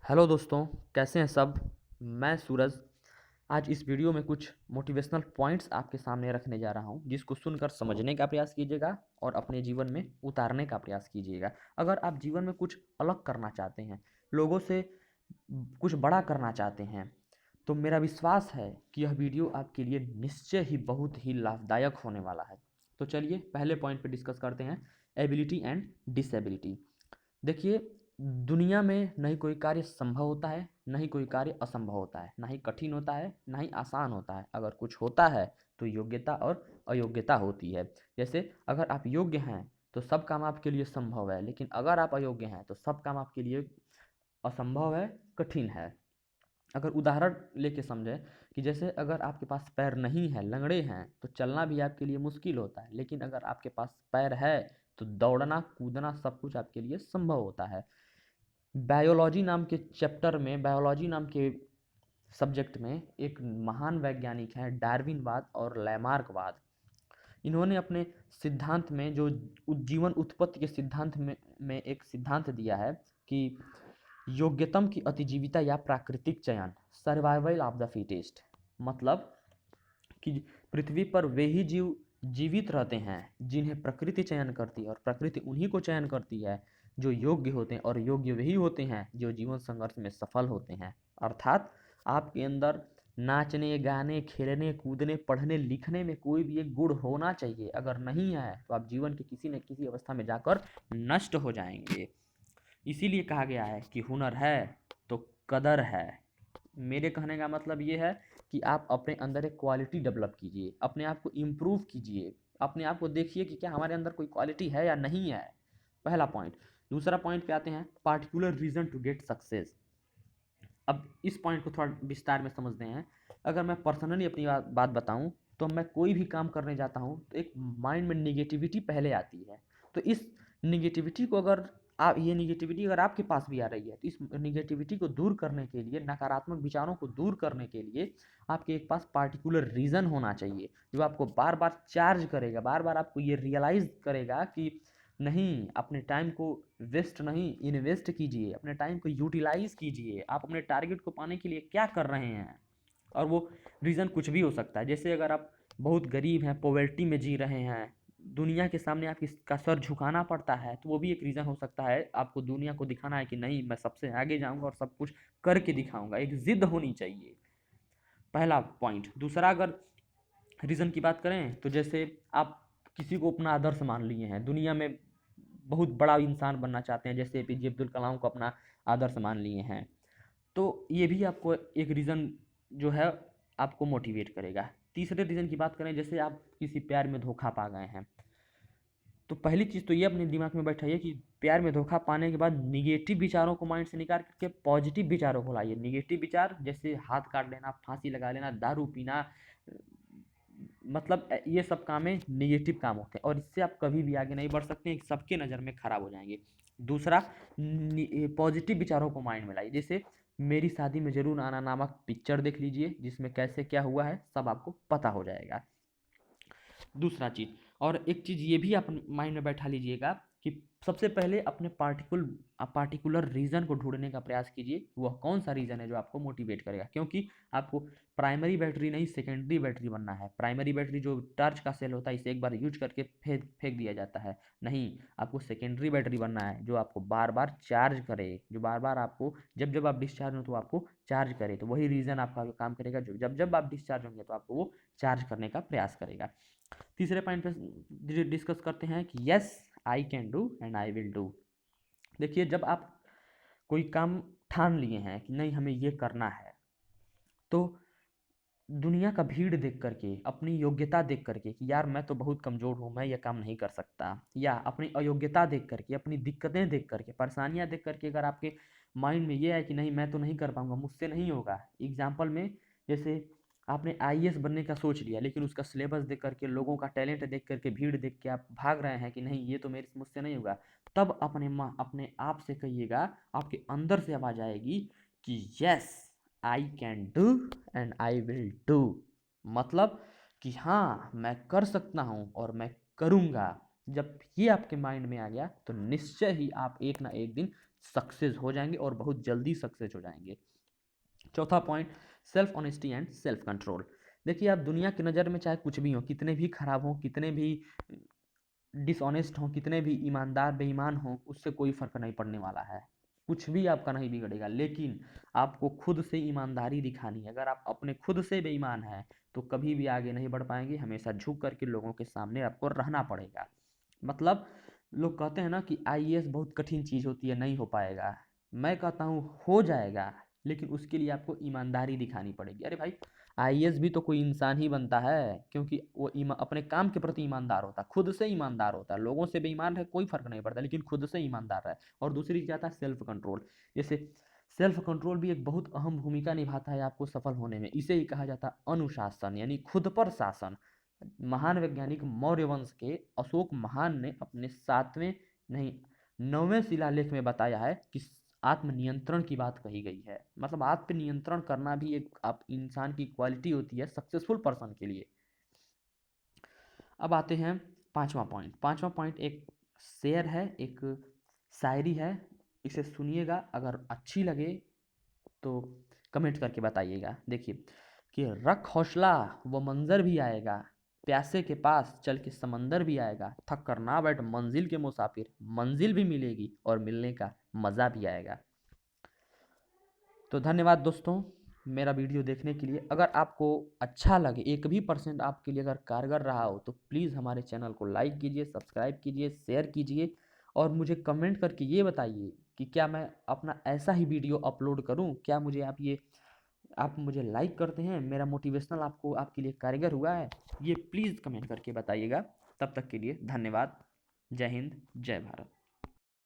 Hello दोस्तों, कैसे हैं सब। मैं सूरज आज इस वीडियो में कुछ मोटिवेशनल पॉइंट्स आपके सामने रखने जा रहा हूं, जिसको सुनकर समझने का प्रयास कीजिएगा और अपने जीवन में उतारने का प्रयास कीजिएगा। अगर आप जीवन में कुछ अलग करना चाहते हैं, लोगों से कुछ बड़ा करना चाहते हैं, तो मेरा विश्वास है कि यह वीडियो आपके लिए निश्चय ही बहुत ही लाभदायक होने वाला है। तो चलिए पहले पॉइंट पे डिस्कस करते हैं, एबिलिटी एंड डिसेबिलिटी। देखिए, दुनिया में न ही कोई कार्य संभव होता है, न ही कोई कार्य असंभव होता है, ना ही कठिन होता है, ना ही आसान होता है। अगर कुछ होता है तो योग्यता और अयोग्यता होती है। जैसे अगर आप योग्य हैं तो सब काम आपके लिए संभव है, लेकिन अगर आप अयोग्य हैं तो सब काम आपके लिए असंभव है, कठिन है। अगर उदाहरण लेके समझें कि जैसे अगर आपके पास पैर नहीं है, लंगड़े हैं, तो चलना भी आपके लिए मुश्किल होता है, लेकिन अगर आपके पास पैर है तो दौड़ना कूदना सब कुछ आपके लिए संभव होता है। बायोलॉजी नाम के चैप्टर में, बायोलॉजी नाम के सब्जेक्ट में एक महान वैज्ञानिक हैं, डार्विनवाद और लैमार्कवाद। इन्होंने अपने सिद्धांत में जो जीवन उत्पत्ति के सिद्धांत में एक सिद्धांत दिया है कि योग्यतम की अतिजीविता या प्राकृतिक चयन, सर्वाइवल ऑफ द फिटेस्ट। मतलब कि पृथ्वी पर वे ही जीव जीवित रहते हैं जिन्हें प्रकृति चयन करती है, और प्रकृति उन्हीं को चयन करती है जो योग्य होते हैं, और योग्य वही होते हैं जो जीवन संघर्ष में सफल होते हैं। अर्थात आपके अंदर नाचने, गाने, खेलने, कूदने, पढ़ने, लिखने में कोई भी एक गुण होना चाहिए। अगर नहीं है तो आप जीवन के किसी न किसी अवस्था में जाकर नष्ट हो जाएंगे। इसीलिए कहा गया है कि हुनर है तो कदर है। मेरे कहने का मतलब ये है कि आप अपने अंदर एक क्वालिटी डेवलप कीजिए, अपने आप को इम्प्रूव कीजिए, अपने आप को देखिए कि क्या हमारे अंदर कोई क्वालिटी है या नहीं है। पहला पॉइंट। दूसरा पॉइंट पे आते हैं, particular reason to get success. अब इस पॉइंट को थोड़ा विस्तार में समझते हैं। अगर मैं पर्सनली अपनी बात बताऊं तो मैं कोई भी काम करने जाता हूं तो एक माइंड में निगेटिविटी पहले आती है। तो इस निगेटिविटी को अगर आप ये निगेटिविटी अगर आपके पास भी आ रही है तो इस निगेटिविटी को दूर करने के लिए, नकारात्मक विचारों को दूर करने के लिए आपके एक पास पार्टिकुलर रीज़न होना चाहिए जो आपको बार बार चार्ज करेगा, बार बार आपको ये रियलाइज़ करेगा कि नहीं, अपने टाइम को वेस्ट नहीं, इन्वेस्ट कीजिए, अपने टाइम को यूटिलाइज कीजिए। आप अपने टारगेट को पाने के लिए क्या कर रहे हैं। और वो रीज़न कुछ भी हो सकता है। जैसे अगर आप बहुत गरीब हैं, पॉवर्टी में जी रहे हैं, दुनिया के सामने आप इसका सर झुकाना पड़ता है, तो वो भी एक रीज़न हो सकता है। आपको दुनिया को दिखाना है कि नहीं, मैं सबसे आगे जाऊंगा और सब कुछ करके दिखाऊंगा। एक जिद होनी चाहिए, पहला पॉइंट। दूसरा, अगर रीज़न की बात करें तो जैसे आप किसी को अपना आदर्श मान लिए हैं, दुनिया में बहुत बड़ा इंसान बनना चाहते हैं, जैसे एपीजे अब्दुल कलाम को अपना आदर्श मान लिए हैं, तो ये भी आपको एक रीज़न जो है आपको मोटिवेट करेगा। तीसरे रीज़न की बात करें, जैसे आप किसी प्यार में धोखा पा गए हैं, तो पहली चीज़ तो ये अपने दिमाग में बैठाइए कि प्यार में धोखा पाने के बाद निगेटिव विचारों को माइंड से निकाल करके पॉजिटिव विचारों को लाइए। निगेटिव विचार जैसे हाथ काट लेना, फांसी लगा लेना, दारू पीना, मतलब ये सब कामें निगेटिव काम होते हैं और इससे आप कभी भी आगे नहीं बढ़ सकते हैं, सबके नज़र में खराब हो जाएंगे। दूसरा, पॉजिटिव विचारों को माइंड में लाइए। जैसे मेरी शादी में जरूर आना नामक पिक्चर देख लीजिए, जिसमें कैसे क्या हुआ है सब आपको पता हो जाएगा। दूसरा चीज़, और एक चीज़ ये भी आप माइंड में बैठा लीजिएगा कि सबसे पहले अपने पार्टिकुलर रीज़न को ढूंढने का प्रयास कीजिए। वह कौन सा रीज़न है जो आपको मोटिवेट करेगा, क्योंकि आपको प्राइमरी बैटरी नहीं, सेकेंडरी बैटरी बनना है। प्राइमरी बैटरी जो टॉर्च का सेल होता है, इसे एक बार यूज करके फेंक फेंक दिया जाता है। नहीं, आपको सेकेंडरी बैटरी बनना है जो आपको बार बार चार्ज करे, जो बार बार आपको जब जब आप डिस्चार्ज हो तो आपको चार्ज करे। तो वही रीज़न आपका काम करेगा, जो जब जब आप डिस्चार्ज होंगे तो आपको वो चार्ज करने का प्रयास करेगा। तीसरे पॉइंट पे डिस्कस करते हैं कि yes I can do and I will do. देखिए, जब आप कोई काम ठान लिए हैं कि नहीं हमें ये करना है, तो दुनिया का भीड़ देख करके, अपनी योग्यता देख करके कि यार मैं तो बहुत कमज़ोर हूँ, मैं ये काम नहीं कर सकता, या अपनी अयोग्यता देख करके, अपनी दिक्कतें देख करके, परेशानियाँ देख करके अगर आपके माइंड में ये है कि नहीं मैं तो नहीं कर पाऊँगा, मुझसे नहीं होगा। एग्जाम्पल में, जैसे आपने आईएएस बनने का सोच लिया, लेकिन उसका सिलेबस देख करके, लोगों का टैलेंट देख करके, भीड़ देख के आप भाग रहे हैं कि नहीं ये तो मेरे मुझसे नहीं होगा, तब अपने आप से कहिएगा, आपके अंदर से आवाज़ आएगी कि yes I can do and I will do. मतलब कि हाँ मैं कर सकता हूँ और मैं करूँगा। जब ये आपके माइंड में आ गया तो निश्चय ही आप एक ना एक दिन सक्सेस हो जाएंगे और बहुत जल्दी सक्सेस हो जाएंगे। चौथा point, self honesty and self control. देखिए, आप दुनिया की नज़र में चाहे कुछ भी हो, कितने भी खराब हो, कितने भी डिसऑनेस्ट हो, कितने भी ईमानदार बेईमान हो, उससे कोई फर्क नहीं पड़ने वाला है। कुछ भी आपका नहीं बिगड़ेगा, लेकिन आपको खुद से ईमानदारी दिखानी है। अगर आप अपने खुद से बेईमान हैं तो कभी भी आगे नहीं बढ़ पाएंगे। हमेशा झुक करके लोगों के सामने आपको रहना पड़ेगा। मतलब लोग कहते हैं ना कि आईएएस बहुत कठिन चीज़ होती है, नहीं हो पाएगा। मैं कहता हूँ हो जाएगा, लेकिन उसके लिए आपको ईमानदारी दिखानी पड़ेगी। अरे भाई, आईएएस भी तो कोई इंसान ही बनता है, क्योंकि वो अपने काम के प्रति ईमानदार होता है, खुद से ईमानदार होता है। लोगों से बेईमान है कोई फर्क नहीं पड़ता, लेकिन खुद से ईमानदार है। और दूसरी क्या था, सेल्फ कंट्रोल। जैसे सेल्फ कंट्रोल भी एक बहुत अहम भूमिका निभाता है आपको सफल होने में। इसे ही कहा जाता है अनुशासन, यानी खुद पर शासन। महान वैज्ञानिक मौर्य वंश के अशोक महान ने अपने 7वें नहीं 9वें शिलालेख में बताया है कि आत्मनियंत्रण की बात कही गई है। मतलब आत्म नियंत्रण करना भी एक आप इंसान की क्वालिटी होती है सक्सेसफुल पर्सन के लिए। अब आते हैं पांचवा पॉइंट। पांचवा पॉइंट एक शेर है, एक शायरी है। इसे सुनिएगा, अगर अच्छी लगे तो कमेंट करके बताइएगा। देखिए कि रख हौसला वो मंजर भी आएगा, प्यासे के पास चल के समंदर भी आएगा, थक कर ना बैठ मंजिल के मुसाफिर, मंजिल भी मिलेगी और मिलने का मज़ा भी आएगा। तो धन्यवाद दोस्तों मेरा वीडियो देखने के लिए। अगर आपको अच्छा लगे, एक भी % आपके लिए अगर कारगर रहा हो, तो प्लीज़ हमारे चैनल को लाइक कीजिए, सब्सक्राइब कीजिए, शेयर कीजिए और मुझे कमेंट करके ये बताइए कि क्या मैं अपना ऐसा ही वीडियो अपलोड करूं। क्या मुझे आप मुझे लाइक करते हैं, मेरा मोटिवेशनल आपको आपके लिए कारगर हुआ है, ये प्लीज़ कमेंट करके बताइएगा। तब तक के लिए धन्यवाद। जय हिंद, जय भारत।